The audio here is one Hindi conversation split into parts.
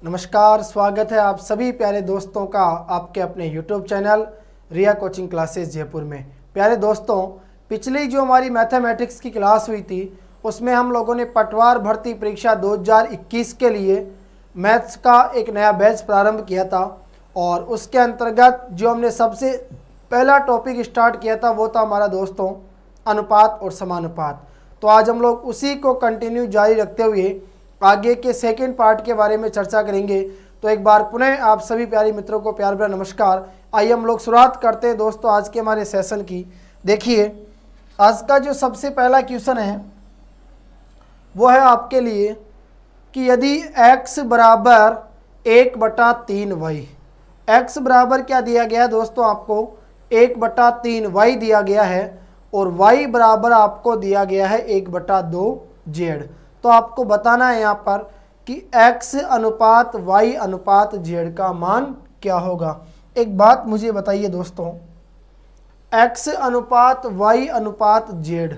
नमस्कार, स्वागत है आप सभी प्यारे दोस्तों का आपके अपने YouTube चैनल रिया कोचिंग क्लासेस जयपुर में। प्यारे दोस्तों, पिछली जो हमारी मैथमेटिक्स की क्लास हुई थी उसमें हम लोगों ने पटवार भर्ती परीक्षा 2021 के लिए मैथ्स का एक नया बैच प्रारंभ किया था और उसके अंतर्गत जो हमने सबसे पहला टॉपिक स्टार्ट किया था वो था हमारा दोस्तों अनुपात और समानुपात। तो आज हम लोग उसी को कंटिन्यू जारी रखते हुए आगे के सेकंड पार्ट के बारे में चर्चा करेंगे। तो एक बार पुनः आप सभी प्यारे मित्रों को प्यार भरा नमस्कार। आइए हम लोग शुरुआत करते हैं दोस्तों आज के हमारे सेशन की। देखिए, आज का जो सबसे पहला क्वेश्चन है वो है आपके लिए कि यदि x बराबर 1/3y, x बराबर क्या दिया गया है दोस्तों, आपको 1/3y दिया गया है और y बराबर आपको दिया गया है 1/2z। तो आपको बताना है यहाँ पर कि x अनुपात y अनुपात z का मान क्या होगा। एक बात मुझे बताइए दोस्तों, x अनुपात y अनुपात z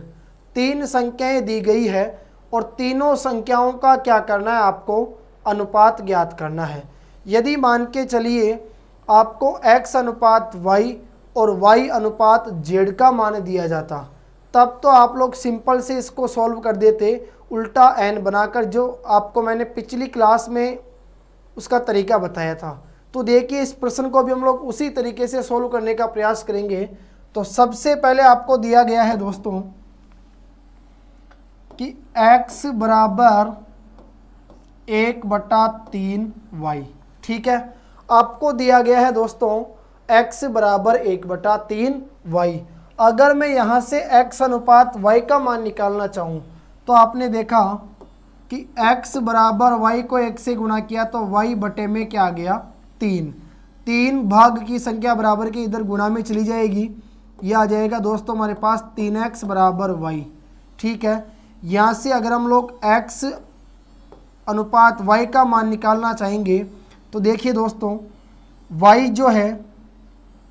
तीन संख्याएं दी गई है और तीनों संख्याओं का क्या करना है, आपको अनुपात ज्ञात करना है। यदि मान के चलिए आपको x अनुपात y और y अनुपात z का मान दिया जाता तब तो आप लोग सिंपल से इसको सॉल्व कर देते, उल्टा n बनाकर, जो आपको मैंने पिछली क्लास में उसका तरीका बताया था। तो देखिए, इस प्रश्न को भी हम लोग उसी तरीके से सॉल्व करने का प्रयास करेंगे। तो सबसे पहले आपको दिया गया है दोस्तों कि x बराबर 1/3y, ठीक है। आपको दिया गया है दोस्तों x बराबर 1/3y। अगर मैं यहाँ से x अनुपात y का मान निकालना चाहूँ तो आपने देखा कि x बराबर y को 1 से गुणा किया तो y बटे में क्या आ गया, 3 भाग की संख्या बराबर की इधर गुणा में चली जाएगी, यह आ जाएगा दोस्तों हमारे पास 3x बराबर y, ठीक है। यहाँ से अगर हम लोग x अनुपात y का मान निकालना चाहेंगे तो देखिए दोस्तों, y जो है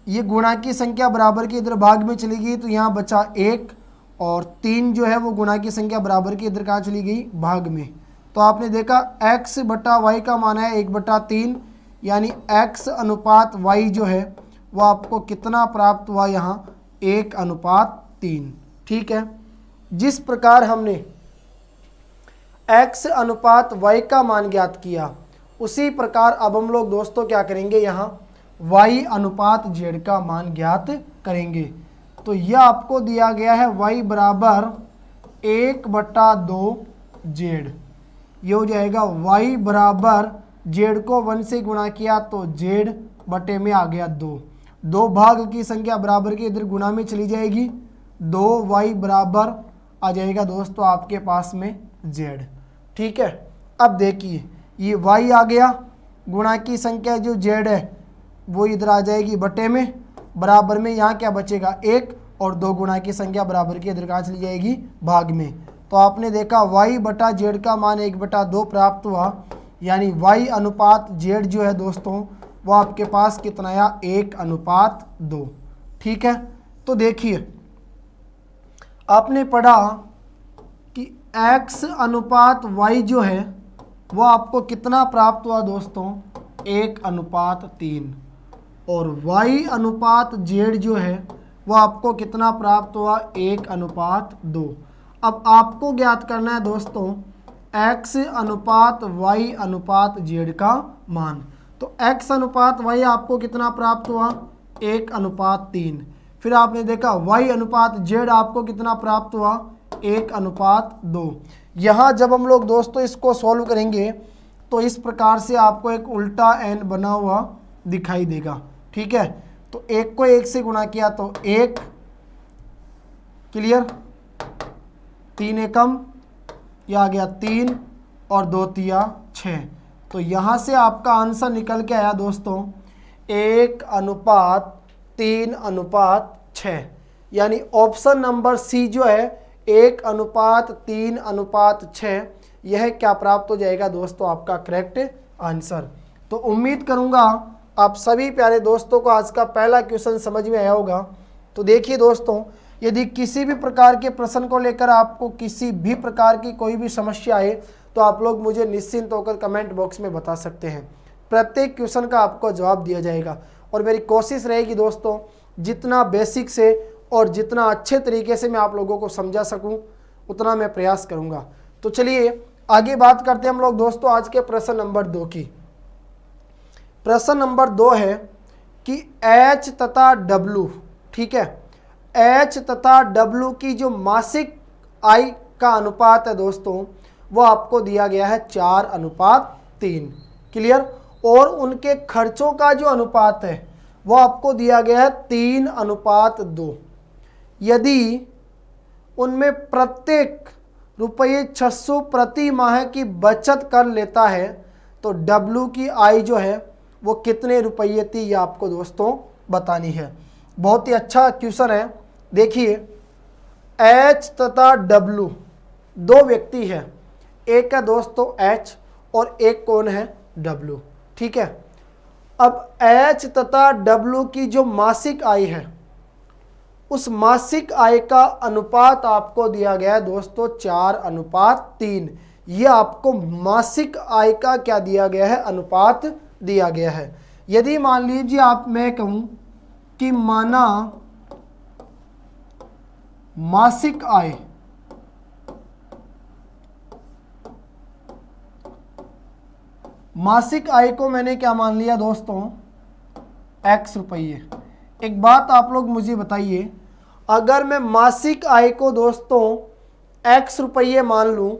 ये गुणा की संख्या बराबर की इधर भाग में चली गई तो यहाँ बचा 1 और 3 जो है वो गुणा की संख्या बराबर की इधर कहाँ चली गई, भाग में। तो आपने देखा x बटा y का मान है 1/3, यानी x अनुपात y जो है वो आपको कितना प्राप्त हुआ, यहाँ 1/3, ठीक है। जिस प्रकार हमने x अनुपात y का मान ज्ञात किया उसी प्रकार अब हम लोग दोस्तों क्या करेंगे, यहाँ y अनुपात z का मान ज्ञात करेंगे। तो यह आपको दिया गया है y बराबर 1/2z। ये हो जाएगा y बराबर z को 1 से गुणा किया तो z बटे में आ गया 2 भाग की संख्या बराबर की इधर गुणा में चली जाएगी, 2y बराबर आ जाएगा दोस्तों आपके पास में z, ठीक है। अब देखिए ये y आ गया, गुणा की संख्या जो z है वो इधर आ जाएगी बटे में, बराबर में यहाँ क्या बचेगा 1 और 2 गुणा की संख्या बराबर की इधर कहाँ चली जाएगी, भाग में। तो आपने देखा y बटा z का मान 1/2 प्राप्त हुआ, यानी y अनुपात z जो है दोस्तों वो आपके पास कितना आया, 1/2, ठीक है। तो देखिए आपने पढ़ा कि x अनुपात y जो है वो आपको कितना प्राप्त हुआ दोस्तों, 1/3 और y अनुपात z जो है वो आपको कितना प्राप्त हुआ, 1/2। अब आपको ज्ञात करना है दोस्तों x अनुपात y अनुपात z का मान। तो x अनुपात y आपको कितना प्राप्त हुआ, 1/3। फिर आपने देखा y अनुपात z आपको कितना प्राप्त हुआ, 1/2। यहाँ जब हम लोग दोस्तों इसको सॉल्व करेंगे तो इस प्रकार से आपको एक उल्टा n बना हुआ दिखाई देगा, ठीक है। तो 1 को 1 से गुणा किया तो 1, क्लियर, 3 एकम, यह आ गया 3 और 2 तिया 6। तो यहाँ से आपका आंसर निकल के आया दोस्तों 1/3/6, यानी ऑप्शन नंबर सी जो है 1/3/6, यह क्या प्राप्त हो जाएगा दोस्तों, आपका करेक्ट आंसर। तो उम्मीद करूँगा आप सभी प्यारे दोस्तों को आज का पहला क्वेश्चन समझ में आया होगा। तो देखिए दोस्तों, यदि किसी भी प्रकार के प्रश्न को लेकर आपको किसी भी प्रकार की कोई भी समस्या आए तो आप लोग मुझे निश्चिंत होकर कमेंट बॉक्स में बता सकते हैं। प्रत्येक क्वेश्चन का आपको जवाब दिया जाएगा और मेरी कोशिश रहेगी दोस्तों जितना बेसिक से और जितना अच्छे तरीके से मैं आप लोगों को समझा सकूं उतना मैं प्रयास करूंगा। तो चलिए आगे बात करते हैं हम लोग दोस्तों आज के प्रश्न नंबर 2 की। प्रश्न नंबर 2 है कि H तथा W, ठीक है, H तथा W की जो मासिक आय का अनुपात है दोस्तों वो आपको दिया गया है 4:3, क्लियर। और उनके खर्चों का जो अनुपात है वो आपको दिया गया है 3:2। यदि उनमें प्रत्येक रुपये 600 प्रति माह की बचत कर लेता है तो W की आय जो है वो कितने रुपये थी, ये आपको दोस्तों बतानी है। बहुत ही अच्छा क्वेश्चन है। देखिए H तथा W दो व्यक्ति है, एक है दोस्तों H और एक कौन है W, ठीक है। अब H तथा W की जो मासिक आय है उस मासिक आय का अनुपात आपको दिया गया है दोस्तों 4:3। ये आपको मासिक आय का क्या दिया गया है, अनुपात दिया गया है। यदि मान लीजिए मैं कहूं कि माना मासिक आय को मैंने क्या मान लिया दोस्तों, X रुपये। एक बात आप लोग मुझे बताइए, अगर मैं मासिक आय को दोस्तों X रुपये मान लूं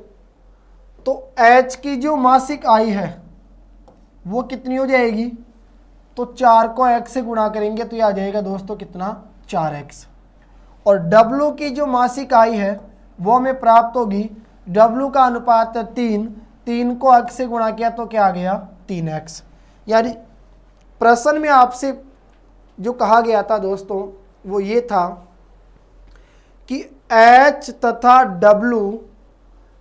तो H की जो मासिक आय है वो कितनी हो जाएगी, तो 4 को X से गुणा करेंगे तो ये आ जाएगा दोस्तों कितना, 4X। और W की जो मासिक आय है वो हमें प्राप्त होगी, W का अनुपात है 3 को X से गुणा किया तो क्या आ गया, 3X। यानी प्रश्न में आपसे जो कहा गया था दोस्तों वो ये था कि H तथा W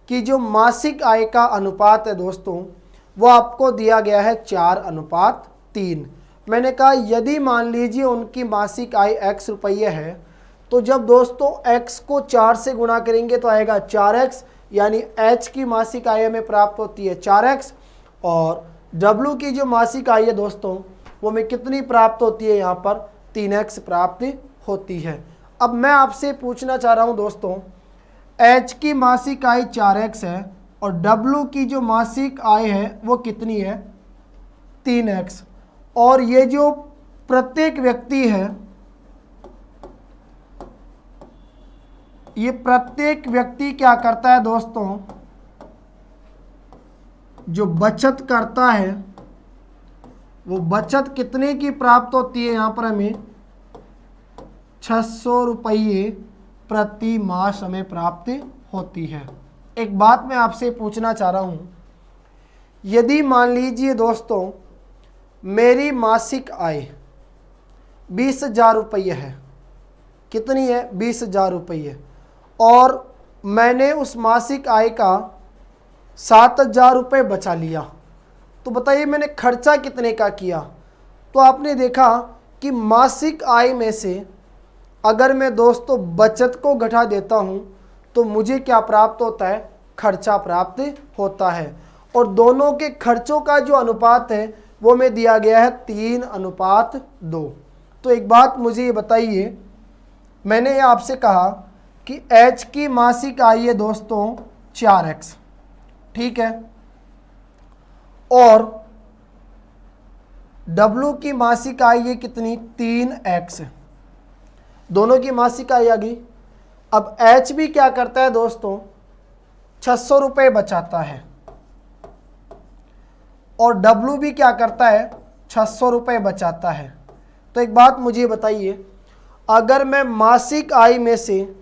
की जो मासिक आय का अनुपात है दोस्तों वो आपको दिया गया है 4:3। मैंने कहा यदि मान लीजिए उनकी मासिक आय X रुपये है तो जब दोस्तों X को 4 से गुणा करेंगे तो आएगा 4X, यानी H की मासिक आय में प्राप्त होती है 4X और W की जो मासिक आय है दोस्तों वो में कितनी प्राप्त होती है, यहाँ पर 3X प्राप्त होती है। अब मैं आपसे पूछना चाह रहा हूँ दोस्तों, H की मासिक आय 4X है और W की जो मासिक आय है वो कितनी है, 3X। और ये जो प्रत्येक व्यक्ति है, ये प्रत्येक व्यक्ति क्या करता है दोस्तों, जो बचत करता है वो बचत कितने की प्राप्त होती है, यहाँ पर हमें 600 रुपये प्रति मास हमें प्राप्त होती है। एक बात मैं आपसे पूछना चाह रहा हूँ, यदि मान लीजिए दोस्तों मेरी मासिक आय 20,000 रुपये है, कितनी है, 20,000 रुपये, और मैंने उस मासिक आय का 7,000 रुपये बचा लिया, तो बताइए मैंने खर्चा कितने का किया। तो आपने देखा कि मासिक आय में से अगर मैं दोस्तों बचत को घटा देता हूं तो मुझे क्या प्राप्त होता है, खर्चा प्राप्त होता है। और दोनों के खर्चों का जो अनुपात है वो में दिया गया है 3:2। तो एक बात मुझे ये बताइए, मैंने ये आपसे कहा कि H की मासिक आय है दोस्तों 4X, ठीक है, और W की मासिक आय ये कितनी, 3X। दोनों की मासिक आय आ गई। अब H भी क्या करता है दोस्तों, 600 रुपये बचाता है और W भी क्या करता है, 600 रुपये बचाता है। तो एक बात मुझे बताइए, अगर मैं मासिक आय में से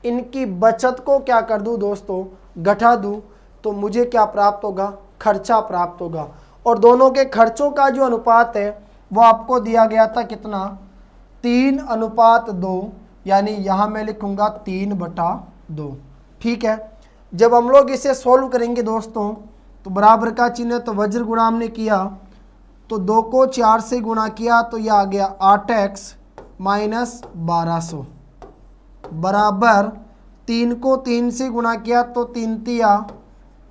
इनकी बचत को क्या कर दूं दोस्तों, घटा दूं, तो मुझे क्या प्राप्त होगा, खर्चा प्राप्त होगा। और दोनों के खर्चों का जो अनुपात है वो आपको दिया गया था कितना, 3:2, यानी यहाँ मैं लिखूँगा 3/2, ठीक है। जब हम लोग इसे सॉल्व करेंगे दोस्तों तो बराबर का चिन्ह, तो वज्र गुणा हमने किया तो 2 को 4 से गुणा किया तो यह आ गया 8X माइनस 1200 बराबर 3 को 3 से गुणा किया तो 3 तिया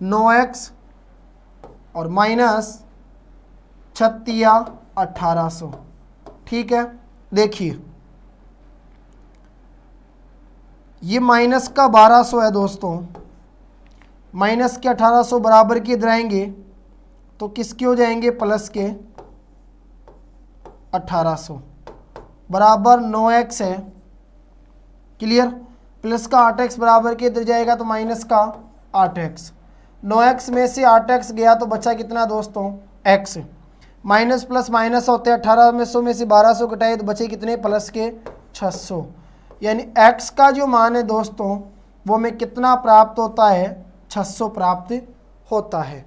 9x और माइनस 36 1800। ठीक है, देखिए ये माइनस का 1200 है दोस्तों, माइनस के 1800 बराबर के इधर आएंगे तो किसके हो जाएंगे, प्लस के 1800 बराबर 9x है। क्लियर, प्लस का 8x बराबर के इधर जाएगा तो माइनस का 8x। 9x में से 8x गया तो बचा कितना दोस्तों, x। माइनस प्लस माइनस होते हैं, 1800 में से 1200 घटाए तो बचे कितने, प्लस के 600। यानी x का जो मान है दोस्तों वो में कितना प्राप्त होता है, 600 प्राप्त होता है।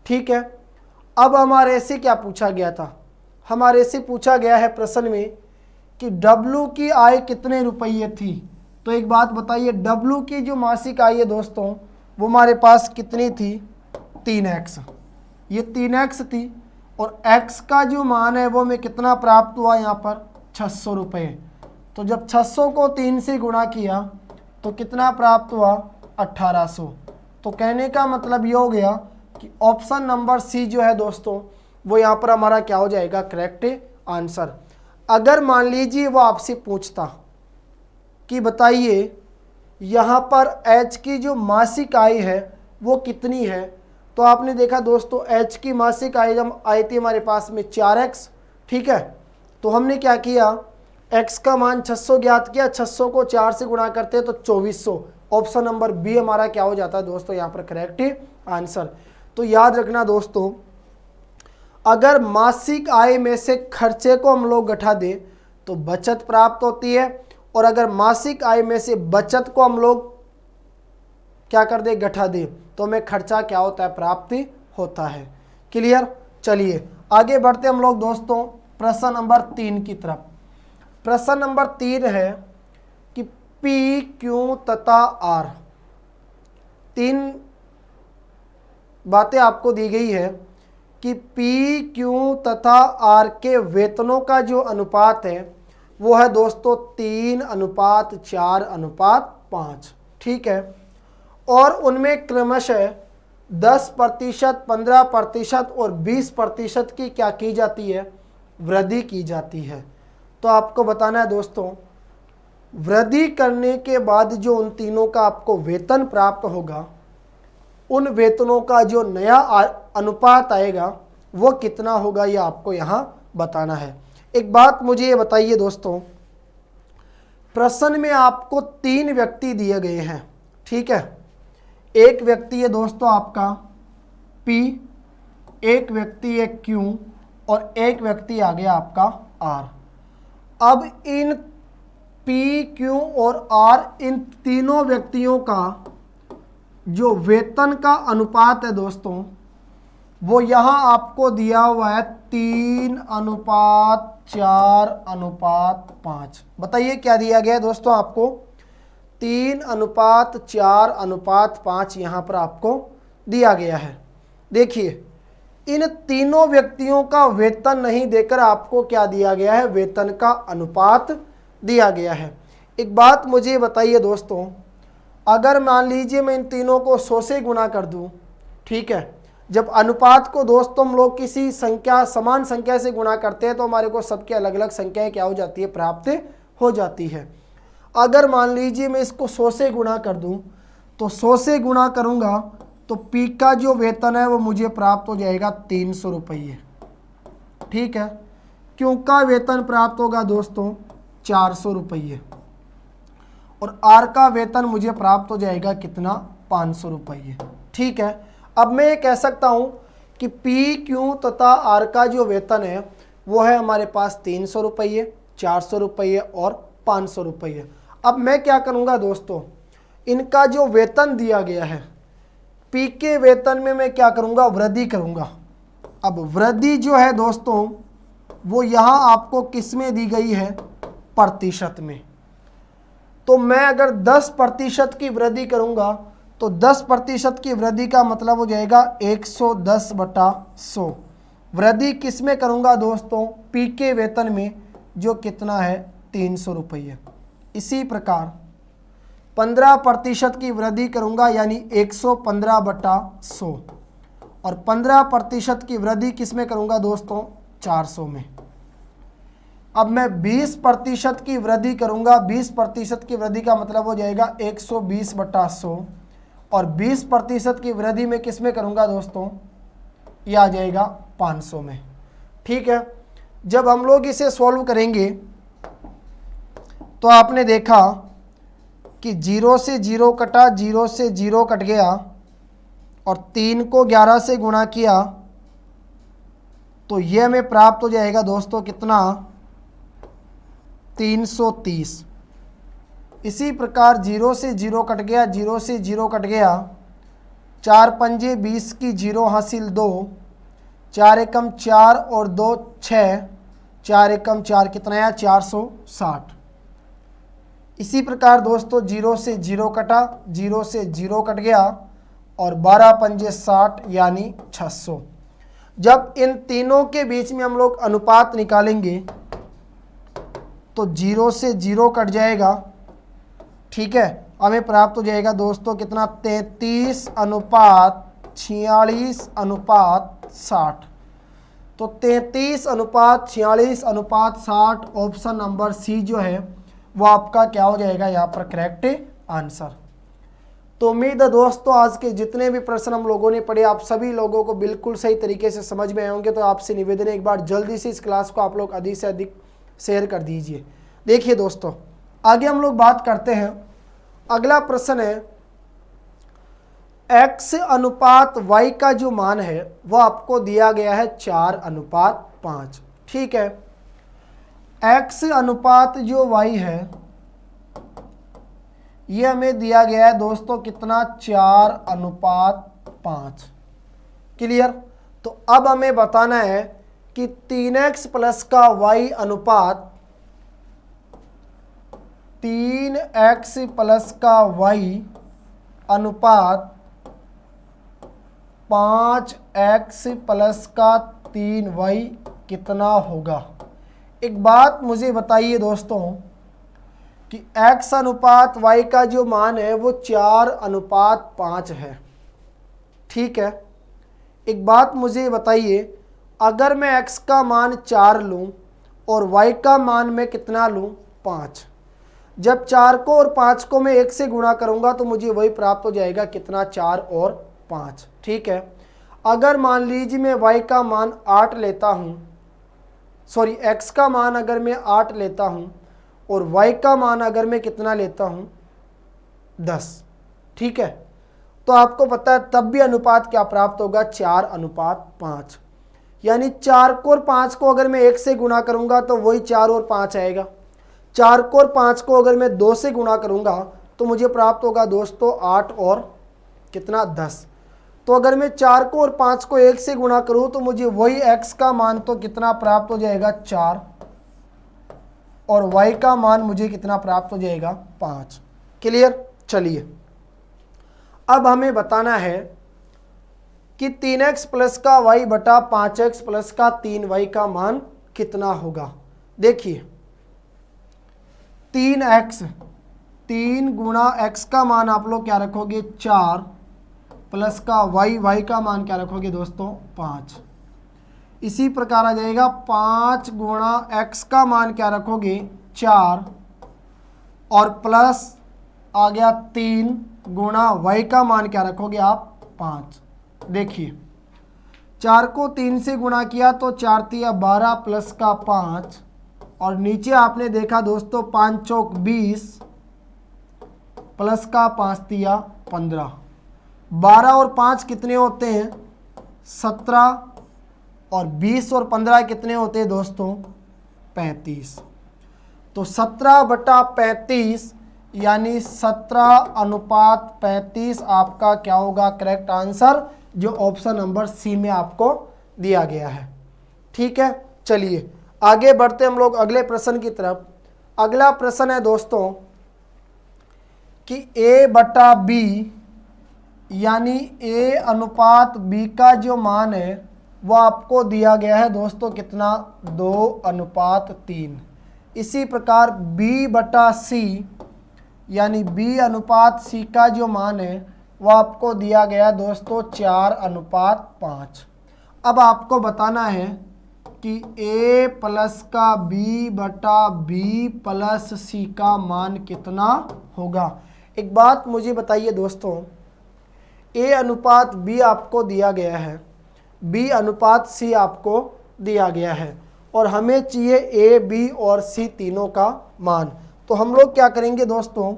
ठीक है, अब हमारे से क्या पूछा गया था, हमारे से पूछा गया है प्रश्न में कि W की आय कितने रुपये थी। तो एक बात बताइए, W की जो मासिक आय है दोस्तों वो हमारे पास कितनी थी, 3x। ये 3x थी और x का जो मान है वो में कितना प्राप्त हुआ यहाँ पर, 600 रुपये। तो जब 600 को 3 से गुणा किया तो कितना प्राप्त हुआ, 1800। तो कहने का मतलब ये हो गया कि ऑप्शन नंबर सी जो है दोस्तों वो यहाँ पर हमारा क्या हो जाएगा, करेक्ट आंसर। अगर मान लीजिए वो आपसे पूछता कि बताइए यहाँ पर H की जो मासिक आय है वो कितनी है, तो आपने देखा दोस्तों H की मासिक आय जब आई थी हमारे पास में 4x। ठीक है, तो हमने क्या किया, x का मान 600 ज्ञात किया, 600 को 4 से गुणा करते हैं तो 2400। ऑप्शन नंबर बी हमारा क्या हो जाता है दोस्तों, यहाँ पर करेक्ट आंसर। तो याद रखना दोस्तों, अगर मासिक आय में से खर्चे को हम लोग घटा दें तो बचत प्राप्त होती है, और अगर मासिक आय में से बचत को हम लोग क्या कर दे, घटा दे, तो हमें खर्चा क्या होता है, प्राप्त होता है। क्लियर, चलिए आगे बढ़ते हम लोग दोस्तों प्रश्न नंबर 3 की तरफ। प्रश्न नंबर 3 है कि P, Q तथा R, 3 बातें आपको दी गई है कि P, Q तथा R के वेतनों का जो अनुपात है वो है दोस्तों 3:4:5। ठीक है, और उनमें क्रमशः 10%, 15% और 20% की क्या की जाती है, वृद्धि की जाती है। तो आपको बताना है दोस्तों, वृद्धि करने के बाद जो उन तीनों का आपको वेतन प्राप्त होगा, उन वेतनों का जो नया अनुपात आएगा वो कितना होगा, ये आपको यहाँ बताना है। एक बात मुझे ये बताइए दोस्तों, प्रश्न में आपको 3 व्यक्ति दिए गए हैं। ठीक है, एक व्यक्ति है दोस्तों आपका P, एक व्यक्ति है Q और एक व्यक्ति आ गया आपका R। अब इन P, Q और R, इन तीनों व्यक्तियों का जो वेतन का अनुपात है दोस्तों वो यहाँ आपको दिया हुआ है 3:4:5। बताइए क्या दिया गया है दोस्तों आपको, 3:4:5 यहाँ पर आपको दिया गया है। देखिए इन तीनों व्यक्तियों का वेतन नहीं देकर आपको क्या दिया गया है, वेतन का अनुपात दिया गया है। एक बात मुझे बताइए दोस्तों, अगर मान लीजिए मैं इन तीनों को 100 से गुणा कर दूं, ठीक है, जब अनुपात को दोस्तों हम लोग किसी संख्या, समान संख्या से गुणा करते हैं तो हमारे को सबके अलग अलग संख्याएं क्या हो जाती है, प्राप्त हो जाती है। अगर मान लीजिए मैं इसको 100 से गुणा कर दूं तो 100 से गुणा करूंगा तो P का जो वेतन है वो मुझे प्राप्त हो जाएगा 300 रुपये। ठीक है, Q का वेतन प्राप्त होगा दोस्तों 400 रुपये और R का वेतन मुझे प्राप्त हो जाएगा कितना, 500 रुपये। ठीक है, अब मैं ये कह सकता हूँ कि P, Q तथा R का जो वेतन है वो है हमारे पास 300 रुपये, 400 रुपये और 500 रुपये। अब मैं क्या करूँगा दोस्तों, इनका जो वेतन दिया गया है P के वेतन में मैं क्या करूँगा, वृद्धि करूँगा। अब वृद्धि जो है दोस्तों वो यहाँ आपको किस में दी गई है, प्रतिशत में। तो मैं अगर 10% की वृद्धि करूँगा तो 10% की वृद्धि का मतलब हो जाएगा 110/100। वृद्धि किस में करूँगा दोस्तों, P के वेतन में जो कितना है 300 रुपये। इसी प्रकार 15% की वृद्धि करूंगा यानी 115/100 और 15% की वृद्धि किस में करूंगा दोस्तों 400 में। अब मैं 20% की वृद्धि करूंगा, 20% की वृद्धि का मतलब हो जाएगा 120/100 और 20% की वृद्धि में किस में करूंगा दोस्तों, ये आ जाएगा 500 में। ठीक है, जब हम लोग इसे सॉल्व करेंगे तो आपने देखा कि 0 से 0 कटा, 0 से 0 कट गया और 3 को 11 से गुणा किया तो ये हमें प्राप्त हो जाएगा दोस्तों कितना 330। इसी प्रकार 0 से 0 कट गया, 0 से 0 कट गया, 4 पंजे 20 की 0 हासिल 2, 4 एकम 4 और 2 6, 4 एकम 4 कितना आया 460। इसी प्रकार दोस्तों 0 से 0 कटा, 0 से 0 कट गया और 12 पंजे 60 यानी 600। जब इन तीनों के बीच में हम लोग अनुपात निकालेंगे तो 0 से 0 कट जाएगा। ठीक है, हमें प्राप्त हो जाएगा दोस्तों कितना 33:46:60। तो 33:46:60 ऑप्शन नंबर सी जो है वो आपका क्या हो जाएगा यहाँ पर करेक्ट आंसर। तो उम्मीद है दोस्तों आज के जितने भी प्रश्न हम लोगों ने पढ़े आप सभी लोगों को बिल्कुल सही तरीके से समझ में आए होंगे। तो आपसे निवेदन है एक बार जल्दी से इस क्लास को आप लोग अधिक से अधिक शेयर कर दीजिए। देखिए दोस्तों आगे हम लोग बात करते हैं, अगला प्रश्न है x अनुपात y का जो मान है वो आपको दिया गया है 4:5। ठीक है, x अनुपात जो y है ये हमें दिया गया है दोस्तों कितना 4:5। क्लियर। तो अब हमें बताना है कि 3x प्लस का y अनुपात 3x प्लस का y अनुपात 5x प्लस का 3y कितना होगा। एक बात मुझे बताइए दोस्तों कि x अनुपात y का जो मान है वो 4:5 है। ठीक है, एक बात मुझे बताइए अगर मैं x का मान 4 लूँ और y का मान मैं कितना लूँ 5, जब 4 को और 5 को मैं 1 से गुणा करूँगा तो मुझे वही प्राप्त हो जाएगा कितना 4 और 5। ठीक है, अगर मान लीजिए मैं y का मान 8 लेता हूँ, सॉरी x का मान अगर मैं 8 लेता हूँ और y का मान अगर मैं कितना लेता हूँ 10। ठीक है, तो आपको पता है तब भी अनुपात क्या प्राप्त होगा 4:5। यानी 4 को और 5 को अगर मैं 1 से गुणा करूँगा तो वही 4 और 5 आएगा। 4 को और 5 को अगर मैं 2 से गुणा करूँगा तो मुझे प्राप्त होगा दोस्तों 8 और कितना 10। तो अगर मैं 4 को और 5 को 1 से गुणा करूँ तो मुझे वही x का मान तो कितना प्राप्त हो जाएगा 4 और y का मान मुझे कितना प्राप्त हो जाएगा 5। क्लियर। चलिए अब हमें बताना है कि 3x प्लस का y बटा 5x प्लस का 3y का मान कितना होगा। देखिए 3x 3 गुणा x का मान आप लोग क्या रखोगे 4 प्लस का y का मान क्या रखोगे दोस्तों 5। इसी प्रकार आ जाएगा 5 गुणा x का मान क्या रखोगे 4 और प्लस आ गया 3 गुणा y का मान क्या रखोगे आप 5। देखिए 4 को 3 से गुणा किया तो 4 तिया 12 प्लस का 5 और नीचे आपने देखा दोस्तों 5 चौक 20 प्लस का 5 तिया 15। 12 और 5 कितने होते हैं 17 और 20 और 15 कितने होते हैं दोस्तों 35। तो 17/35 यानी 17:35 आपका क्या होगा करेक्ट आंसर, जो ऑप्शन नंबर सी में आपको दिया गया है। ठीक है, चलिए आगे बढ़ते हम लोग अगले प्रश्न की तरफ। अगला प्रश्न है दोस्तों कि a/b यानी a अनुपात b का जो मान है वो आपको दिया गया है दोस्तों कितना 2:3। इसी प्रकार b/c यानी b अनुपात c का जो मान है वो आपको दिया गया दोस्तों 4:5। अब आपको बताना है कि a प्लस का b बटा b प्लस c का मान कितना होगा। एक बात मुझे बताइए दोस्तों, a अनुपात b आपको दिया गया है, b अनुपात c आपको दिया गया है और हमें चाहिए a, b और c तीनों का मान। तो हम लोग क्या करेंगे दोस्तों,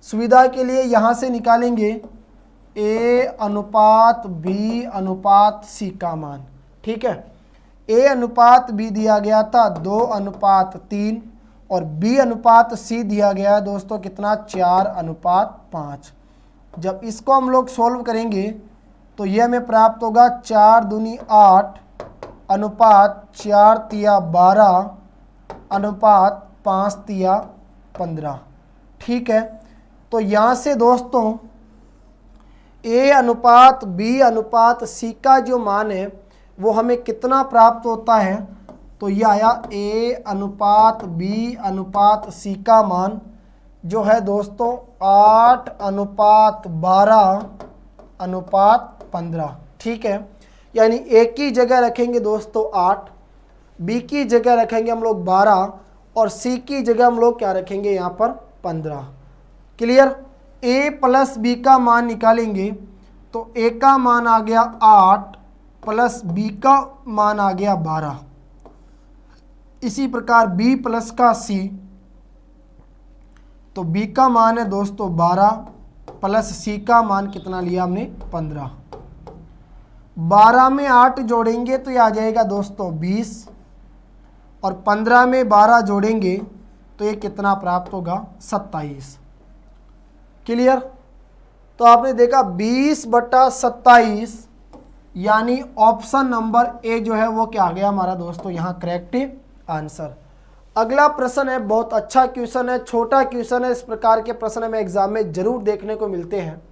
सुविधा के लिए यहाँ से निकालेंगे a अनुपात b अनुपात c का मान। ठीक है, a अनुपात b दिया गया था 2:3 और b अनुपात c दिया गया है दोस्तों कितना 4:5। जब इसको हम लोग सॉल्व करेंगे तो यह हमें प्राप्त होगा 4 दूनी 8 अनुपात 4 तिया 12 अनुपात 5 तिया 15। ठीक है, तो यहाँ से दोस्तों a अनुपात b अनुपात c का जो मान है वो हमें कितना प्राप्त होता है, तो यह आया a अनुपात b अनुपात c का मान जो है दोस्तों 8:12 अनुपात 15। ठीक है, यानी a की जगह रखेंगे दोस्तों 8, b की जगह रखेंगे हम लोग 12 और c की जगह हम लोग क्या रखेंगे यहाँ पर 15। क्लियर, a प्लस b का मान निकालेंगे तो a का मान आ गया 8 प्लस b का मान आ गया 12। इसी प्रकार b प्लस का c, तो b का मान है दोस्तों 12 प्लस c का मान कितना लिया हमने 15। 12 में 8 जोड़ेंगे तो ये आ जाएगा दोस्तों 20 और 15 में 12 जोड़ेंगे तो ये कितना प्राप्त होगा 27। क्लियर, तो आपने देखा 20/27 यानी ऑप्शन नंबर ए जो है वो क्या आ गया हमारा दोस्तों यहाँ करेक्ट आंसर। अगला प्रश्न है, बहुत अच्छा क्वेश्चन है, छोटा क्वेश्चन है, इस प्रकार के प्रश्न हमें एग्जाम में जरूर देखने को मिलते हैं।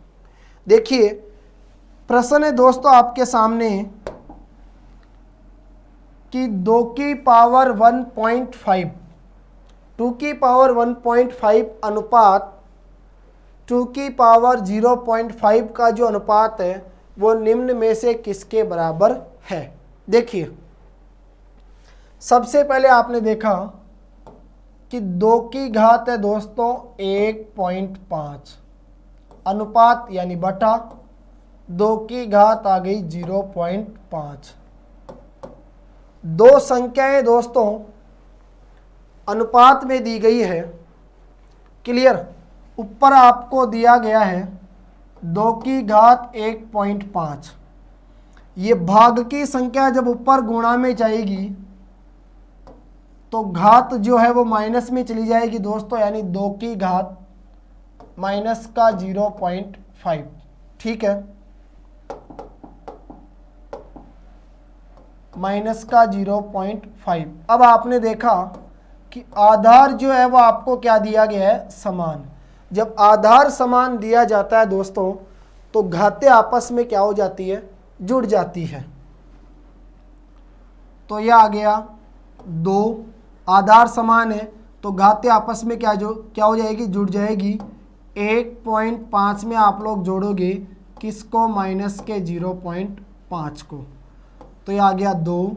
देखिए प्रश्न है दोस्तों आपके सामने कि 2 की पावर 1.5 2 की पावर 1.5 अनुपात 2 की पावर 0.5 का जो अनुपात है वो निम्न में से किसके बराबर है। देखिए सबसे पहले आपने देखा कि 2 की घात है दोस्तों 1.5 अनुपात यानी बटा 2 की घात आ गई 0.5। दो संख्याएं दोस्तों अनुपात में दी गई है। क्लियर, ऊपर आपको दिया गया है 2 की घात 1.5, ये भाग की संख्या जब ऊपर गुणा में जाएगी तो घात जो है वो माइनस में चली जाएगी दोस्तों, यानी 2 की घात माइनस का 0.5। ठीक है, माइनस का 0.5। अब आपने देखा कि आधार जो है वो आपको क्या दिया गया है समान। जब आधार समान दिया जाता है दोस्तों तो घातें आपस में क्या हो जाती है जुड़ जाती है। तो यह आ गया 2, आधार समान है तो घातें आपस में क्या हो जाएगी जुड़ जाएगी। 1.5 में आप लोग जोड़ोगे किसको माइनस के 0.5 को, तो ये आ गया 2,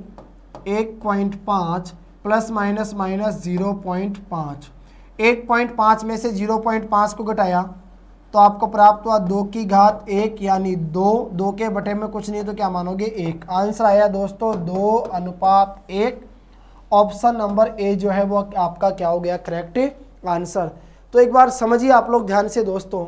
1.5 प्लस माइनस माइनस 0.5। 1.5 में से 0.5 को घटाया तो आपको प्राप्त हुआ 2 की घात 1 यानी 2 के बटे में कुछ नहीं तो क्या मानोगे 1। आंसर आया दोस्तों 2:1। ऑप्शन नंबर ए जो है वो आपका क्या हो गया करेक्ट आंसर। तो एक बार समझिए आप लोग ध्यान से दोस्तों,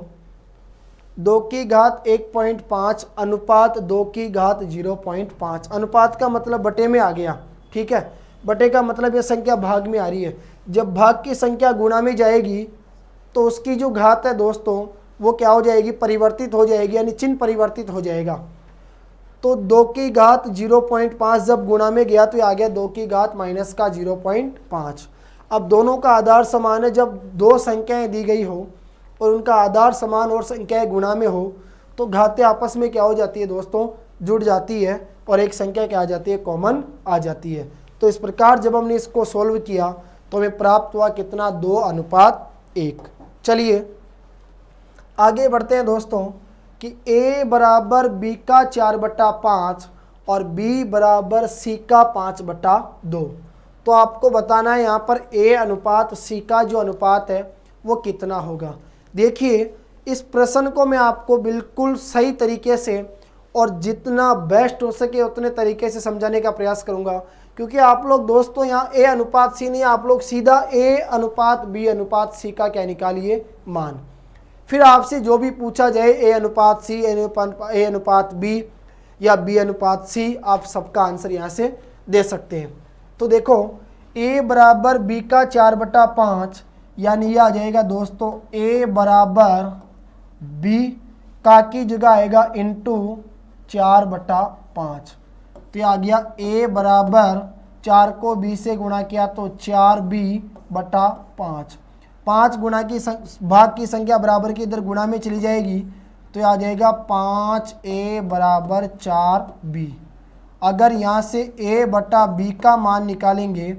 2 की घात 1.5 अनुपात 2 की घात 0.5। अनुपात का मतलब बटे में आ गया। ठीक है, बटे का मतलब ये संख्या भाग में आ रही है। जब भाग की संख्या गुणा में जाएगी तो उसकी जो घात है दोस्तों वो क्या हो जाएगी परिवर्तित हो जाएगी, यानी चिन्ह परिवर्तित हो जाएगा। तो 2 की घात 0.5 जब गुणा में गया तो ये आ गया 2 की घात माइनस का 0.5। अब दोनों का आधार समान है, जब दो संख्याएं दी गई हो और उनका आधार समान और संख्याएं गुणा में हो तो घातें आपस में क्या हो जाती है दोस्तों जुड़ जाती है और एक संख्या क्या आ जाती है कॉमन आ जाती है। तो इस प्रकार जब हमने इसको सोल्व किया तो हमें प्राप्त हुआ कितना 2:1। चलिए आगे बढ़ते हैं दोस्तों कि a बराबर b का 4/5 और b बराबर c का 5/2। तो आपको बताना है यहाँ पर a अनुपात c का जो अनुपात है वो कितना होगा। देखिए इस प्रश्न को मैं आपको बिल्कुल सही तरीके से और जितना बेस्ट हो सके उतने तरीके से समझाने का प्रयास करूँगा, क्योंकि आप लोग दोस्तों यहाँ a अनुपात c नहीं, आप लोग सीधा a अनुपात b अनुपात c का क्या निकालिए, मान। फिर आपसे जो भी पूछा जाए a अनुपात c, a अनुपात b या b अनुपात c, आप सबका आंसर यहाँ से दे सकते हैं। तो देखो a बराबर b का 4/5 यानी यह आ जाएगा दोस्तों a बराबर b का की जगह आएगा इंटू 4/5। तो आ गया a बराबर 4 को b से गुणा किया तो 4b/5। 5 गुणा की भाग की संख्या बराबर की इधर गुणा में चली जाएगी तो आ जाएगा 5a बराबर 4b। अगर यहाँ से a/b का मान निकालेंगे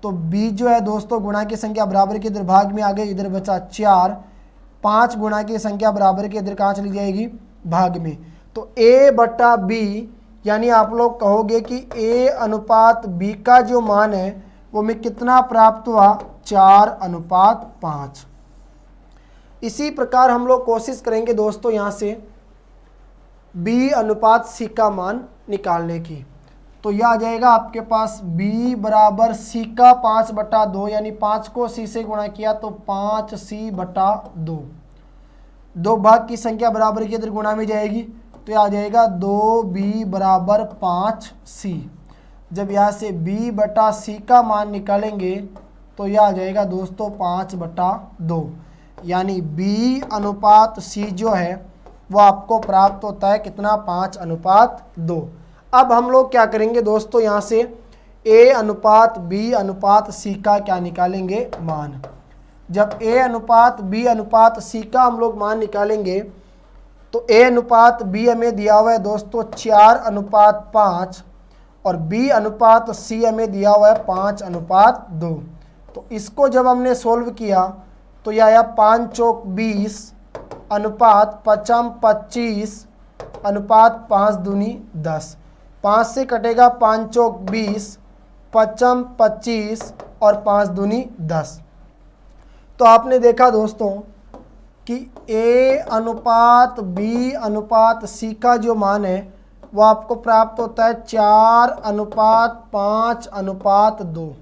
तो b जो है दोस्तों गुणा की संख्या बराबर के इधर भाग में आ गई, इधर बचा 4। 5 गुणा की संख्या बराबर के इधर कहाँ चली जाएगी, भाग में। तो a/b यानी आप लोग कहोगे कि a अनुपात b का जो मान है वो में कितना प्राप्त हुआ, 4/5। इसी प्रकार हम लोग कोशिश करेंगे दोस्तों यहाँ से b अनुपात c का मान निकालने की। तो यह आ जाएगा आपके पास b बराबर c का 5/2 यानी 5 को c से गुणा किया तो 5c/2। 2 भाग की संख्या बराबर की इधर गुणा में जाएगी तो यह आ जाएगा 2b बराबर 5c। जब यहाँ से b/c का मान निकालेंगे तो यह आ जाएगा दोस्तों 5/2 यानी b अनुपात c जो है वो आपको प्राप्त होता है कितना, 5/2। अब हम लोग क्या करेंगे दोस्तों, यहाँ से a अनुपात b अनुपात c का क्या निकालेंगे, मान। जब a अनुपात b अनुपात c का हम लोग मान निकालेंगे तो a अनुपात b हमें दिया हुआ है दोस्तों 4/5 और b अनुपात c हमें दिया हुआ है 5/2। तो इसको जब हमने सोल्व किया तो यह आया 5 चौक 20 अनुपात 5 25 अनुपात 5 दूनी 10। 5 से कटेगा 5 चौक 20, 5 25 और 5 दूनी 10। तो आपने देखा दोस्तों कि a अनुपात b अनुपात c का जो मान है वो आपको प्राप्त होता है 4/5/2।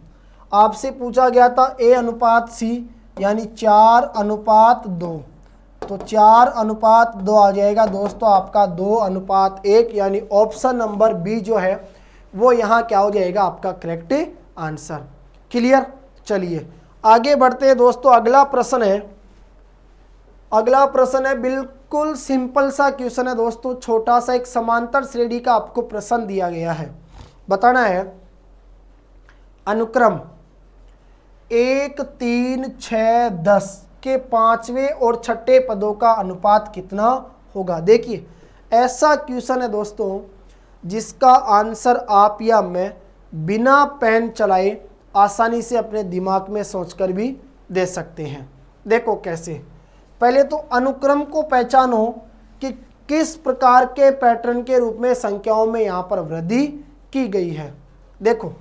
आपसे पूछा गया था a अनुपात c यानी 4/2। तो 4/2 आ जाएगा दोस्तों आपका 2/1 यानी ऑप्शन नंबर बी जो है वो यहाँ क्या हो जाएगा, आपका करेक्ट आंसर। क्लियर। चलिए आगे बढ़ते हैं दोस्तों। अगला प्रश्न है बिल्कुल सिंपल सा क्वेश्चन है दोस्तों, छोटा सा एक समांतर श्रेणी का आपको प्रश्न दिया गया है। बताना है अनुक्रम 1 3 6 10 के 5वें और 6ठे पदों का अनुपात कितना होगा। देखिए ऐसा क्वेश्चन है दोस्तों जिसका आंसर आप या मैं बिना पेन चलाए आसानी से अपने दिमाग में सोचकर भी दे सकते हैं। देखो कैसे, पहले तो अनुक्रम को पहचानो कि किस प्रकार के पैटर्न के रूप में संख्याओं में यहाँ पर वृद्धि की गई है। देखो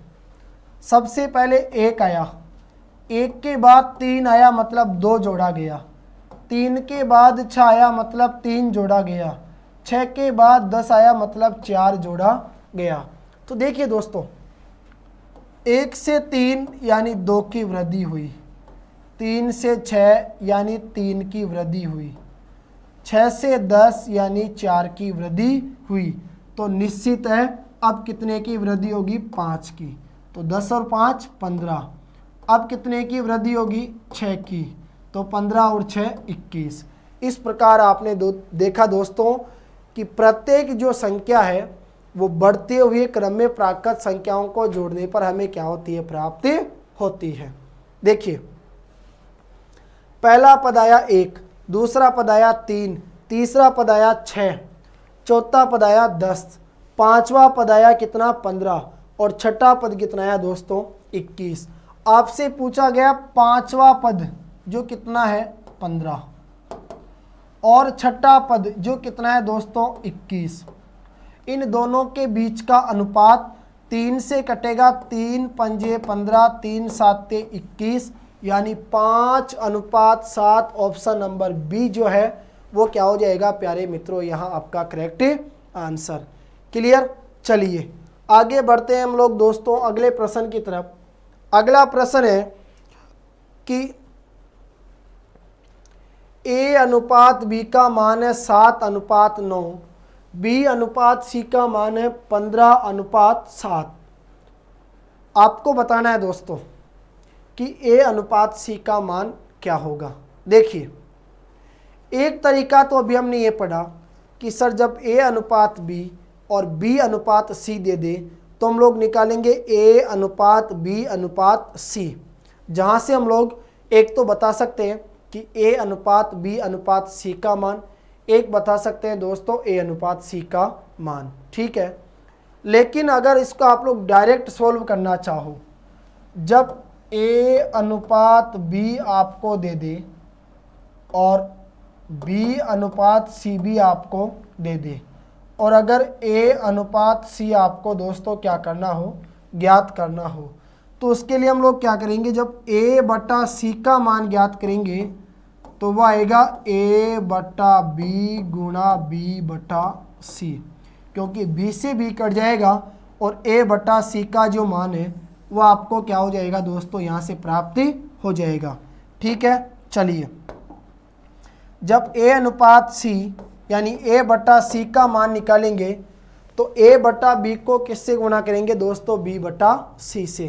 सबसे पहले 1 आया, 1 के बाद 3 आया मतलब 2 जोड़ा गया, 3 के बाद 6 आया मतलब 3 जोड़ा गया, 6 के बाद 10 आया मतलब 4 जोड़ा गया। तो देखिए दोस्तों 1 से 3 यानी 2 की वृद्धि हुई, 3 से 6 यानी 3 की वृद्धि हुई, 6 से 10 यानी 4 की वृद्धि हुई। तो निश्चित है अब कितने की वृद्धि होगी, 5 की। तो 10 और 5 15। अब कितने की वृद्धि होगी, 6 की। तो 15 और 6 21। इस प्रकार आपने देखा दोस्तों कि प्रत्येक जो संख्या है वो बढ़ते हुए क्रम में प्राकृत संख्याओं को जोड़ने पर हमें क्या होती है, प्राप्ति होती है। देखिए पहला पद आया 1, दूसरा पद आया 3, तीसरा पद आया 6, चौथा पद आया 10, पांचवा पद आया कितना 15 और छठा पद कितना आया दोस्तों 21। आपसे पूछा गया पांचवा पद जो कितना है 15, और छठा पद जो कितना है दोस्तों 21। इन दोनों के बीच का अनुपात 3 से कटेगा, 3 पंजे 15, 3 साते 21, यानी 5:7। ऑप्शन नंबर बी जो है वो क्या हो जाएगा प्यारे मित्रों, यहाँ आपका करेक्ट आंसर। क्लियर। चलिए आगे बढ़ते हैं हम लोग दोस्तों अगले प्रश्न की तरफ। अगला प्रश्न है कि ए अनुपात बी का मान है 7:9, बी अनुपात सी का मान है 15:7। आपको बताना है दोस्तों कि ए अनुपात सी का मान क्या होगा। देखिए एक तरीका तो अभी हमने ये पढ़ा कि सर जब ए अनुपात बी और बी अनुपात सी दे दे तो हम लोग निकालेंगे ए अनुपात बी अनुपात सी, जहाँ से हम लोग एक तो बता सकते हैं कि ए अनुपात बी अनुपात सी का मान, एक बता सकते हैं दोस्तों ए अनुपात सी का मान। ठीक है, लेकिन अगर इसको आप लोग डायरेक्ट सॉल्व करना चाहो, जब ए अनुपात बी आपको दे दे और बी अनुपात सी भी आपको दे दे, और अगर ए अनुपात सी आपको दोस्तों क्या करना हो, ज्ञात करना हो, तो उसके लिए हम लोग क्या करेंगे, जब ए बटा सी का मान ज्ञात करेंगे तो वह आएगा ए बटा बी गुणा बी बटा सी, क्योंकि बी से बी कट जाएगा और ए बटा सी का जो मान है वो आपको क्या हो जाएगा दोस्तों, यहाँ से प्राप्त हो जाएगा। ठीक है, चलिए जब ए अनुपात सी यानी ए बटा सी का मान निकालेंगे तो ए बटा बी को किससे गुणा करेंगे दोस्तों, बी बटा सी से।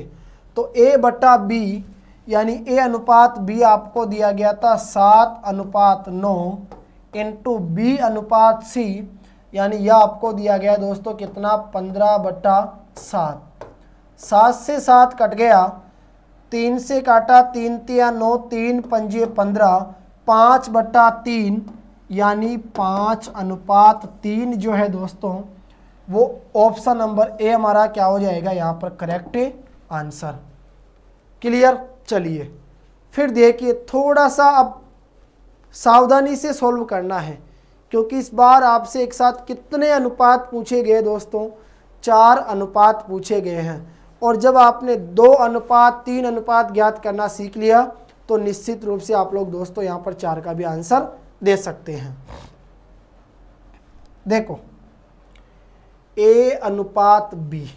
तो ए बटा बी यानी ए अनुपात बी आपको दिया गया था 7:9 इंटू बी अनुपात सी, यानी यह आपको दिया गया दोस्तों कितना 15/7। 7 से 7 कट गया, 3 से काटा, 3 तिया 9, 3 पंजे 15, 5/3 यानी 5:3 जो है दोस्तों वो ऑप्शन नंबर ए हमारा क्या हो जाएगा यहाँ पर करेक्ट आंसर। क्लियर। चलिए फिर देखिए थोड़ा सा अब सावधानी से सॉल्व करना है, क्योंकि इस बार आपसे एक साथ कितने अनुपात पूछे गए दोस्तों, 4 अनुपात पूछे गए हैं। और जब आपने 2 अनुपात 3 अनुपात ज्ञात करना सीख लिया तो निश्चित रूप से आप लोग दोस्तों यहाँ पर 4 का भी आंसर दे सकते हैं। देखो ए अनुपात बी,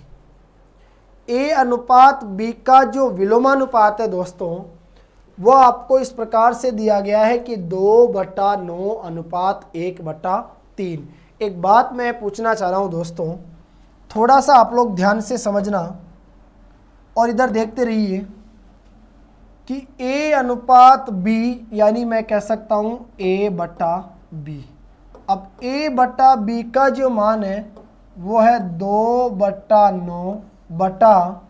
ए अनुपात बी का जो विलोमानुपात है दोस्तों वो आपको इस प्रकार से दिया गया है कि 2/9 अनुपात 1/3। एक बात मैं पूछना चाह रहा हूँ दोस्तों, थोड़ा सा आप लोग ध्यान से समझना और इधर देखते रहिए कि ए अनुपात बी यानी मैं कह सकता हूँ ए बटा बी। अब ए बटा बी का जो मान है वो है 2/9 बटा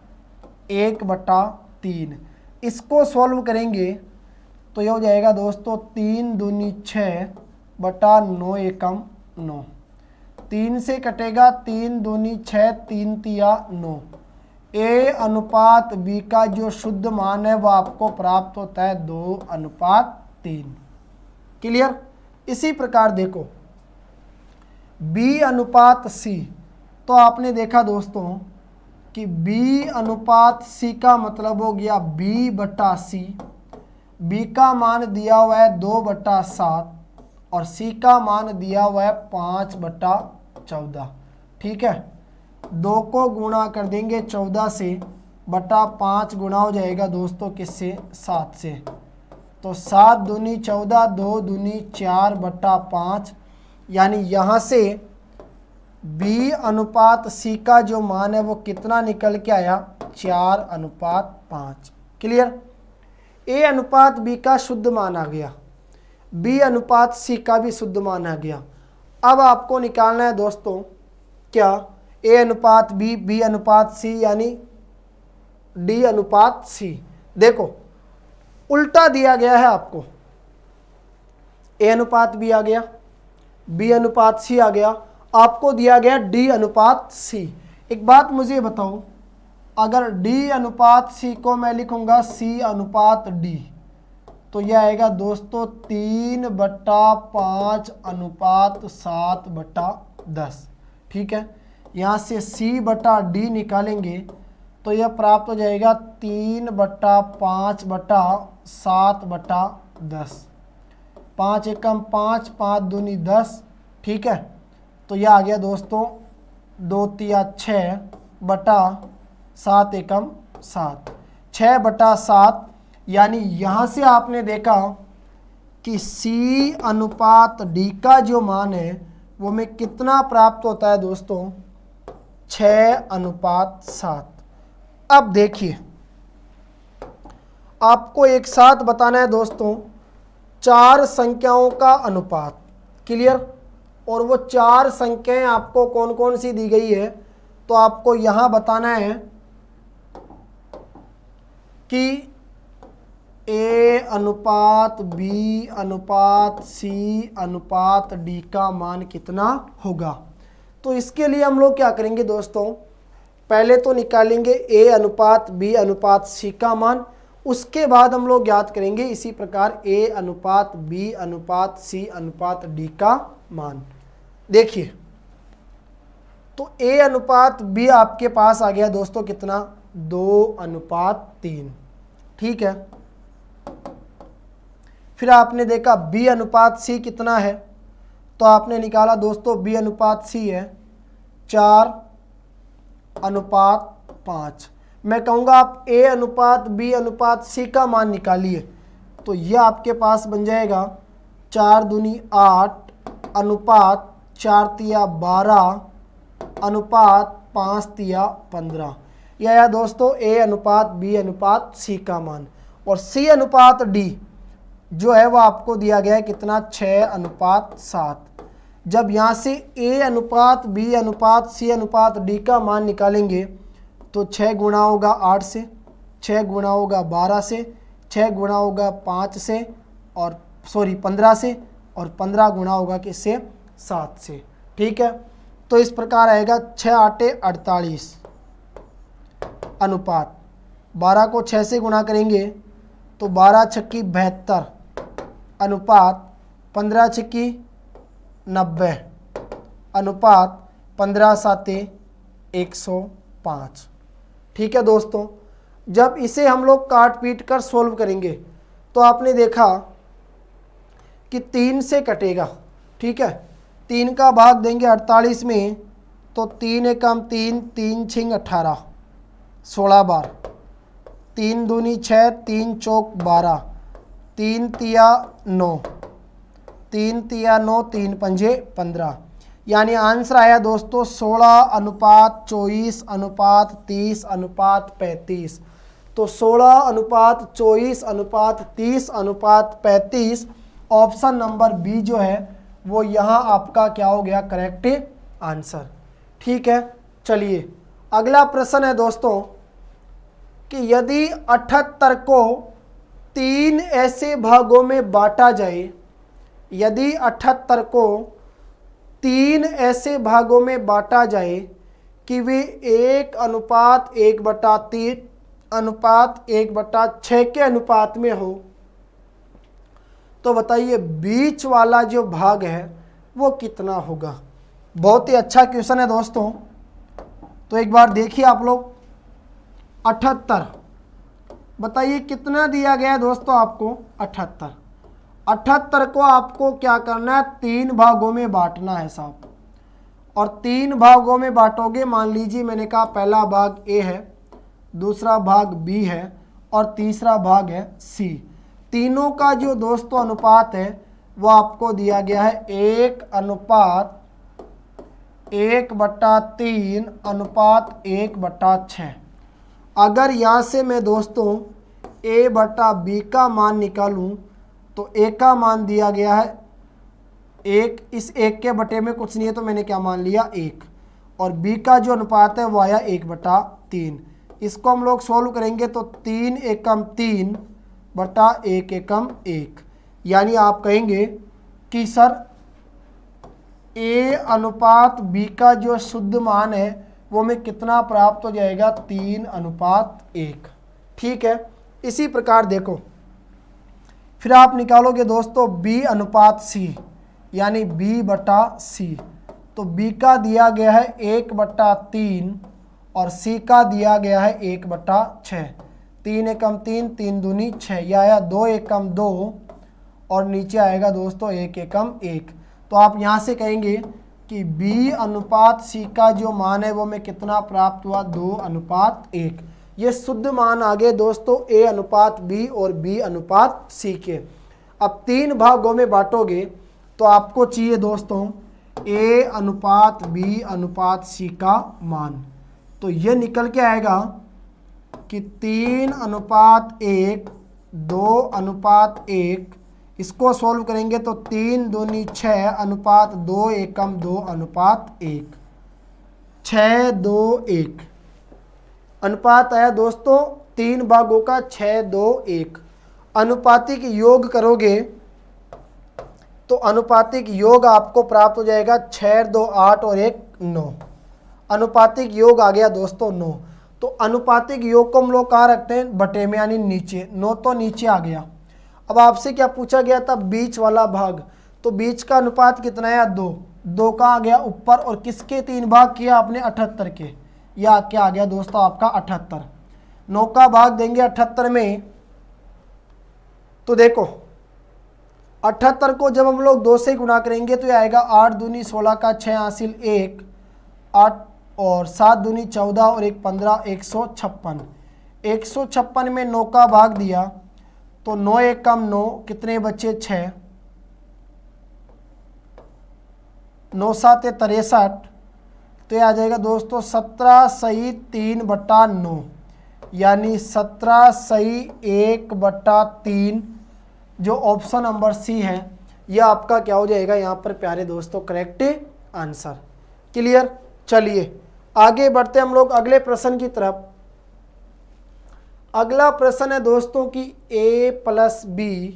1/3। इसको सॉल्व करेंगे तो ये हो जाएगा दोस्तों 3 दूनी 6 बटा 9 एकम 9। 3 से कटेगा, 3 दूनी 6, 3 तिया 9। ए अनुपात बी का जो शुद्ध मान है वह आपको प्राप्त होता है 2/3। क्लियर। इसी प्रकार देखो बी अनुपात सी, तो आपने देखा दोस्तों कि बी अनुपात सी का मतलब हो गया बी बटा सी। बी का मान दिया हुआ है 2/7 और सी का मान दिया हुआ है 5/14। ठीक है, 2 को गुणा कर देंगे 14 से, बटा 5 गुणा हो जाएगा दोस्तों किससे, 7 से। तो 7 दूनी 14, 2 दूनी 4/5, यानी यहाँ से बी अनुपात सी का जो मान है वो कितना निकल के आया, 4:5। क्लियर। ए अनुपात बी का शुद्ध मान आ गया, बी अनुपात सी का भी शुद्ध मान आ गया। अब आपको निकालना है दोस्तों क्या, ए अनुपात बी, बी अनुपात सी यानी डी अनुपात सी। देखो उल्टा दिया गया है आपको, ए अनुपात बी आ गया, बी अनुपात सी आ गया, आपको दिया गया डी अनुपात सी। एक बात मुझे बताओ, अगर डी अनुपात सी को मैं लिखूंगा सी अनुपात डी तो यह आएगा दोस्तों 3/5:7/10। ठीक है, यहाँ से C/D निकालेंगे तो यह प्राप्त हो जाएगा 3/5/7/10। 5 एकम 5, 5 दूनी 10। ठीक है, तो यह आ गया दोस्तों 2 तिया 6/7 एकम 7, 6/7। यानी यहाँ से आपने देखा कि C/D का जो मान है वो में कितना प्राप्त होता है दोस्तों, 6/7। अब देखिए, आपको एक साथ बताना है दोस्तों 4 संख्याओं का अनुपात। क्लियर? और वो 4 संख्याएं आपको कौन कौन सी दी गई है, तो आपको यहाँ बताना है कि A/B/C/D का मान कितना होगा। तो इसके लिए हम लोग क्या करेंगे दोस्तों, पहले तो निकालेंगे A/B/C का मान, उसके बाद हम लोग ज्ञात करेंगे इसी प्रकार A/B/C/D का मान। देखिए, तो A/B आपके पास आ गया दोस्तों कितना, 2/3। ठीक है, फिर आपने देखा B/C कितना है, तो आपने निकाला दोस्तों B/C है 4/5। मैं कहूँगा आप A/B/C का मान निकालिए, तो यह आपके पास बन जाएगा 4 दूनी 8 अनुपात 4 तिया 12 अनुपात 5 तिया 15। यह है दोस्तों A/B/C का मान। और C/D जो है वह आपको दिया गया है कितना, 6/7। जब यहाँ से A/B/C/D का मान निकालेंगे तो 6 गुणा होगा 8 से, 6 गुणा होगा 12 से, 6 गुणा होगा 5 से, और 15 से, और 15 गुणा होगा किससे, 7 से। ठीक है, तो इस प्रकार आएगा 6×8=48 अनुपात 12 को 6 से गुणा करेंगे तो 12×6=72 अनुपात 15×6=90 अनुपात 15×7=105। ठीक है दोस्तों, जब इसे हम लोग काट पीट कर सोल्व करेंगे तो आपने देखा कि 3 से कटेगा। ठीक है, 3 का भाग देंगे 48 में तो 3 एकम 3, 3 छिंग 18, 16 बार, 3 दूनी 6, 3 चौक 12, 3 तिया 9, 3 तिया 9, 3 पंजे 15। यानी आंसर आया दोस्तों 16/24/30/35। तो 16/24/30/35 ऑप्शन नंबर बी जो है वो यहाँ आपका क्या हो गया, करेक्ट आंसर। ठीक है, चलिए अगला प्रश्न है दोस्तों कि यदि 78 को 3 ऐसे भागों में बांटा जाए, यदि 78 को 3 ऐसे भागों में बांटा जाए कि वे 1:1/3 अनुपात 1/6 के अनुपात में हो, तो बताइए बीच वाला जो भाग है वो कितना होगा। बहुत ही अच्छा क्वेश्चन है दोस्तों। तो एक बार देखिए आप लोग, 78 बताइए कितना दिया गया है दोस्तों आपको, 78 को आपको क्या करना है, 3 भागों में बांटना है साहब। और 3 भागों में बांटोगे, मान लीजिए मैंने कहा पहला भाग ए है, दूसरा भाग बी है और तीसरा भाग है सी। तीनों का जो दोस्तों अनुपात है वो आपको दिया गया है 1:1/3 अनुपात 1/6। अगर यहाँ से मैं दोस्तों A/B का मान निकालूं तो A का मान दिया गया है 1, इस 1 के बटे में कुछ नहीं है तो मैंने क्या मान लिया 1, और B का जो अनुपात है वो आया 1/3। इसको हम लोग सोल्व करेंगे तो 3 एकम 3 बटा 1 एकम 1, यानी आप कहेंगे कि सर A/B का जो शुद्ध मान है वो में कितना प्राप्त हो जाएगा, 3:1। ठीक है, इसी प्रकार देखो फिर आप निकालोगे दोस्तों b अनुपात c, यानी b बटा c। तो b का दिया गया है 1/3 और c का दिया गया है 1/6। 3 एकम 3, 3 दूनी 6, यह आया 2 एकम 2 और नीचे आएगा दोस्तों 1 एकम 1। तो आप यहाँ से कहेंगे कि b अनुपात c का जो मान है वो हमें कितना प्राप्त हुआ, 2:1। ये शुद्ध मान आ गए दोस्तों a अनुपात b और b अनुपात c के। अब 3 भागों में बांटोगे तो आपको चाहिए दोस्तों a अनुपात b अनुपात c का मान। तो ये निकल के आएगा कि 3:1, 2:1। इसको सॉल्व करेंगे तो 3 दूनी 6 अनुपात 2 एकम 2:1, 6:2:1 अनुपात आया दोस्तों 3 भागों का 6:2:1। अनुपातिक योग करोगे तो अनुपातिक योग आपको प्राप्त हो जाएगा 6, 2, 8 और 1, 9। अनुपातिक योग आ गया दोस्तों 9। तो अनुपातिक योग को हम लोग कहाँ रखते हैं, बटे में, यानी नीचे। 9 तो नीचे आ गया। अब आपसे क्या पूछा गया था, बीच वाला भाग। तो बीच का अनुपात कितना है, 2। 2 का आ गया ऊपर और किसके 3 भाग किया आपने, 78 के। या क्या आ गया दोस्तों आपका 78। 9 का भाग देंगे 78 में तो देखो 78 को जब हम लोग 2 से गुणा करेंगे तो ये आएगा 8 दूनी 16 का 6 हासिल 1, 8 और 7 दूनी 14 और 1 15, 156। 156 में 9 का भाग दिया तो 9 एकम 9, कितने बचे 6, 9 7 63। तो ये आ जाएगा दोस्तों 17 सही 3/9, यानी 17 सही 1/3। जो ऑप्शन नंबर सी है यह आपका क्या हो जाएगा यहाँ पर प्यारे दोस्तों, करेक्ट आंसर। क्लियर। चलिए आगे बढ़ते हम लोग अगले प्रश्न की तरफ। अगला प्रश्न है दोस्तों कि a+b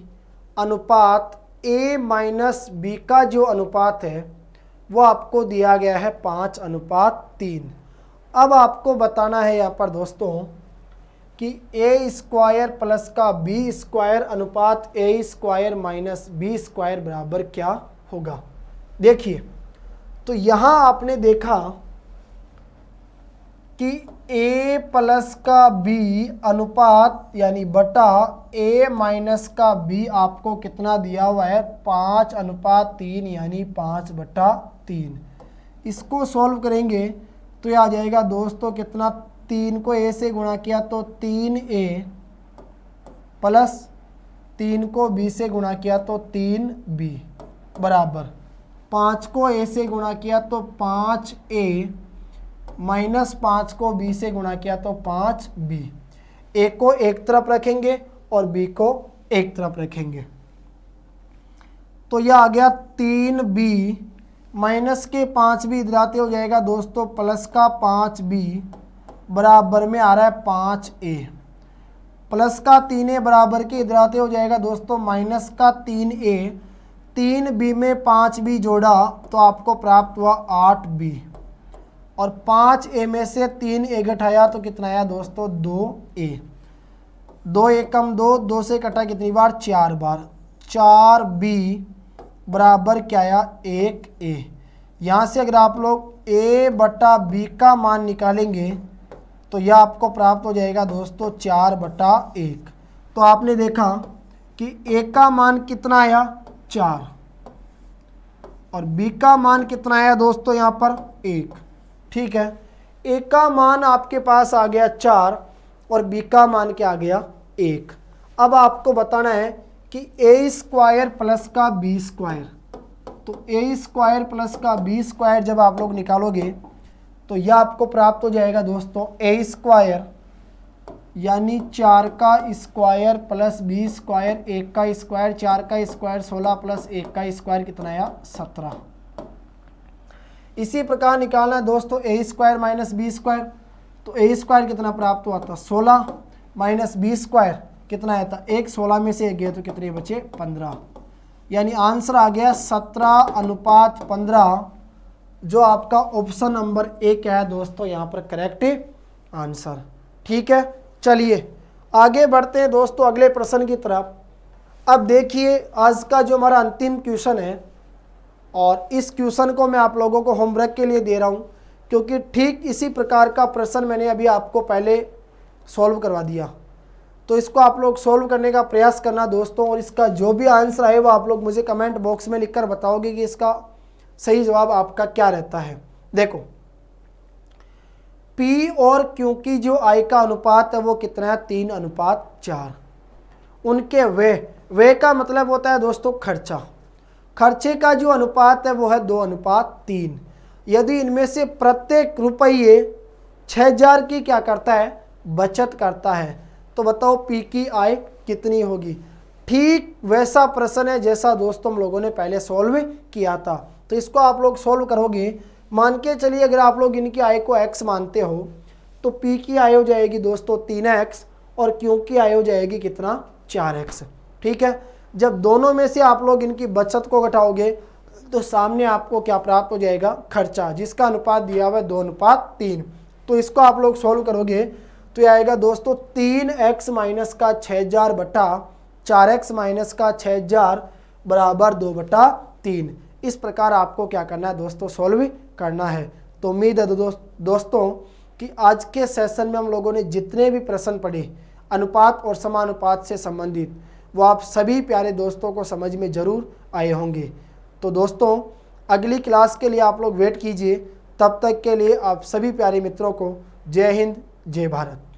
अनुपात a-b का जो अनुपात है वो आपको दिया गया है 5:3। अब आपको बताना है यहाँ पर दोस्तों कि a² प्लस का b² अनुपात a² माइनस b² बराबर क्या होगा। देखिए तो यहाँ आपने देखा कि a प्लस का b अनुपात यानी बटा a माइनस का b आपको कितना दिया हुआ है, 5:3 यानी 5/3। इसको सॉल्व करेंगे तो ये आ जाएगा दोस्तों कितना, 3 को a से गुणा किया तो 3a प्लस 3 को b से गुणा किया तो 3b बराबर 5 को a से गुणा किया तो 5a माइनस 5 को b से गुणा किया तो 5b। a को एक तरफ रखेंगे और b को एक तरफ रखेंगे तो यह आ गया 3b माइनस के 5b इधर आते हो जाएगा दोस्तों प्लस का 5b बराबर में आ रहा है 5a, प्लस का 3a बराबर के इधर आते हो जाएगा दोस्तों माइनस का 3a। 3b में 5b जोड़ा तो आपको प्राप्त हुआ 8b और 5a में से 3a घटाया तो कितना आया दोस्तों, 2a। 2 एकम 2, 2 से कटा कितनी बार, 4 बार। 4b बराबर क्या आया, 1a। यहाँ से अगर आप लोग a/b का मान निकालेंगे तो यह आपको प्राप्त हो जाएगा दोस्तों 4/1। तो आपने देखा कि a का मान कितना आया, 4 और b का मान कितना आया दोस्तों यहाँ पर 1। ठीक है, a का मान आपके पास आ गया 4 और b का मान क्या आ गया, 1। अब आपको बताना है कि a² प्लस का b²। तो a² प्लस का b² जब आप लोग निकालोगे तो यह आपको प्राप्त हो जाएगा दोस्तों a² यानी 4 का स्क्वायर प्लस b² 1 का स्क्वायर, 4 का स्क्वायर 16 प्लस 1 का स्क्वायर कितना आया, 17। इसी प्रकार निकालना है दोस्तों a² माइनस b²। तो a² कितना प्राप्त हुआ था, 16 माइनस b² कितना आया था, 1। 16 में से 1 गया तो कितने बचे, 15। यानी आंसर आ गया 17:15 जो आपका ऑप्शन नंबर 1 है दोस्तों यहाँ पर करेक्ट आंसर। ठीक है, चलिए आगे बढ़ते हैं दोस्तों अगले प्रश्न की तरफ। अब देखिए आज का जो हमारा अंतिम क्वेश्चन है, और इस क्वेश्चन को मैं आप लोगों को होमवर्क के लिए दे रहा हूँ, क्योंकि ठीक इसी प्रकार का प्रश्न मैंने अभी आपको पहले सॉल्व करवा दिया। तो इसको आप लोग सॉल्व करने का प्रयास करना दोस्तों, और इसका जो भी आंसर आए वो आप लोग मुझे कमेंट बॉक्स में लिखकर बताओगे कि इसका सही जवाब आपका क्या रहता है। देखो P और Q की जो I का अनुपात है वो कितना है, 3:4। उनके वे का मतलब होता है दोस्तों खर्चा, खर्चे का जो अनुपात है वो है 2:3। यदि इनमें से प्रत्येक रुपये 6000 की क्या करता है, बचत करता है, तो बताओ P की आय कितनी होगी। ठीक वैसा प्रश्न है जैसा दोस्तों हम लोगों ने पहले सॉल्व किया था। तो इसको आप लोग सॉल्व करोगे, मान के चलिए अगर आप लोग इनकी आय को x मानते हो तो P की आय हो जाएगी दोस्तों 3x और Q की आय हो जाएगी कितना, 4x। ठीक है, जब दोनों में से आप लोग इनकी बचत को घटाओगे तो सामने आपको क्या प्राप्त हो जाएगा, खर्चा, जिसका अनुपात दिया हुआ है 2:3। तो इसको आप लोग सॉल्व करोगे तो ये आएगा दोस्तों 3x माइनस का 6000 बटा 4x माइनस का 6000 बराबर 2/3। इस प्रकार आपको क्या करना है दोस्तों, सॉल्व करना है। तो उम्मीद है दोस्तों कि आज के सेशन में हम लोगों ने जितने भी प्रश्न पढ़े अनुपात और समानुपात से संबंधित, वो आप सभी प्यारे दोस्तों को समझ में ज़रूर आए होंगे। तो दोस्तों अगली क्लास के लिए आप लोग वेट कीजिए। तब तक के लिए आप सभी प्यारे मित्रों को जय हिंद, जय भारत।